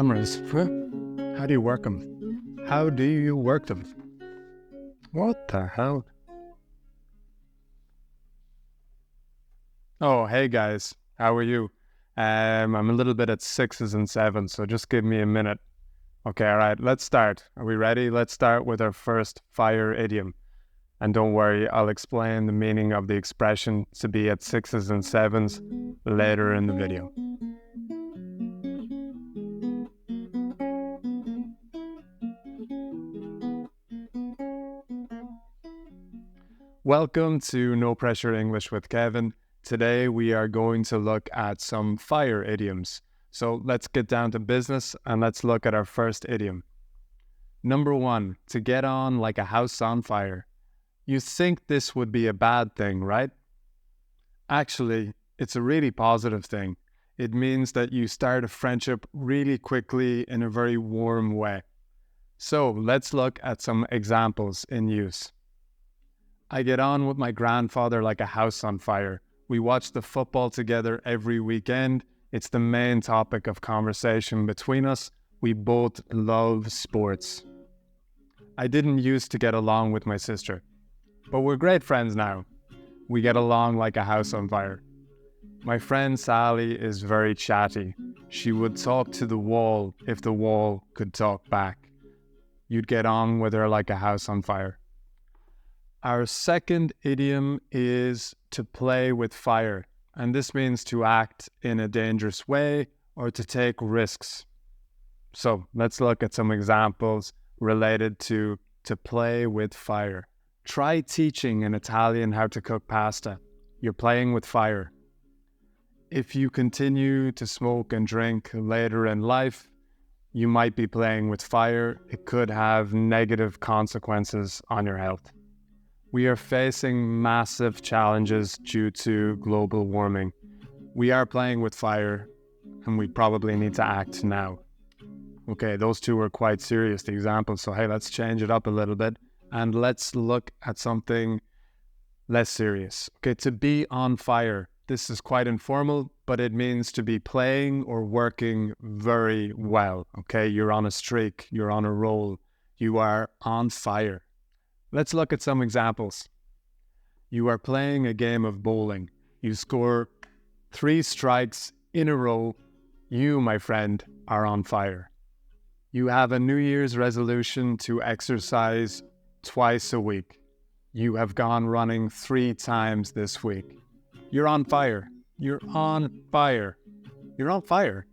cameras. How do you work them? How do you work them? What the hell? Oh, hey guys. How are you? I'm a little bit at 6s and 7s, so just give me a minute. Okay, all right, let's start. Are we ready? Let's start with our first fire idiom. And don't worry, I'll explain the meaning of the expression to be at 6s and 7s later in the video. Welcome to No Pressure English with Kevin. Today we are going to look at some fire idioms. So let's get down to business and let's look at our first idiom. Number 1, to get on like a house on fire. You think this would be a bad thing, right? Actually, it's a really positive thing. It means that you start a friendship really quickly in a very warm way. So let's look at some examples in use. I get on with my grandfather like a house on fire. We watch the football together every weekend. It's the main topic of conversation between us. We both love sports. I didn't used to get along with my sister, but we're great friends now. We get along like a house on fire. My friend Sally is very chatty. She would talk to the wall if the wall could talk back. You'd get on with her like a house on fire. Our second idiom is to play with fire, and this means to act in a dangerous way or to take risks. So let's look at some examples related to play with fire. Try teaching an Italian how to cook pasta. You're playing with fire. If you continue to smoke and drink later in life, you might be playing with fire. It could have negative consequences on your health. We are facing massive challenges due to global warming. We are playing with fire, and we probably need to act now. Okay, those two are quite serious examples, so hey, let's change it up a little bit, and let's look at something less serious. Okay, to be on fire. This is quite informal, but it means to be playing or working very well. Okay, you're on a streak, you're on a roll, you are on fire. Let's look at some examples. You are playing a game of bowling. You score 3 strikes in a row. You, my friend, are on fire. You have a New Year's resolution to exercise twice a week. You have gone running 3 times this week. You're on fire. You're on fire. You're on fire.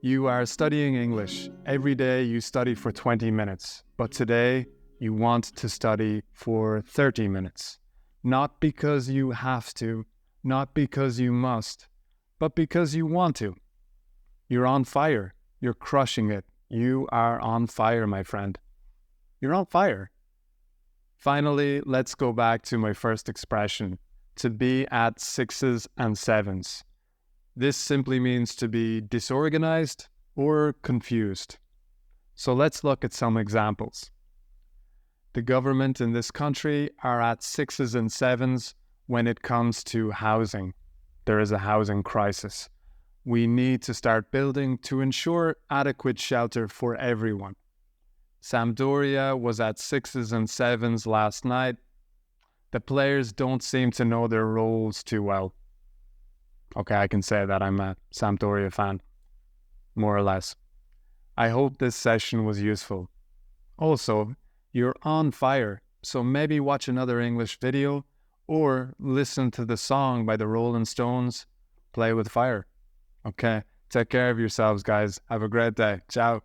You are studying English. Every day you study for 20 minutes, but today you want to study for 30 minutes. Not because you have to, not because you must, but because you want to. You're on fire. You're crushing it. You are on fire, my friend. You're on fire. Finally, let's go back to my first expression, to be at 6s and 7s. This simply means to be disorganized or confused. So let's look at some examples. The government in this country are at 6s and 7s when it comes to housing. There is a housing crisis. We need to start building to ensure adequate shelter for everyone. Sampdoria was at 6s and 7s last night. The players don't seem to know their roles too well. Okay, I can say that I'm a Sampdoria fan, more or less. I hope this session was useful. Also, you're on fire, so maybe watch another English video or listen to the song by the Rolling Stones, Play with Fire. Okay, take care of yourselves, guys. Have a great day. Ciao.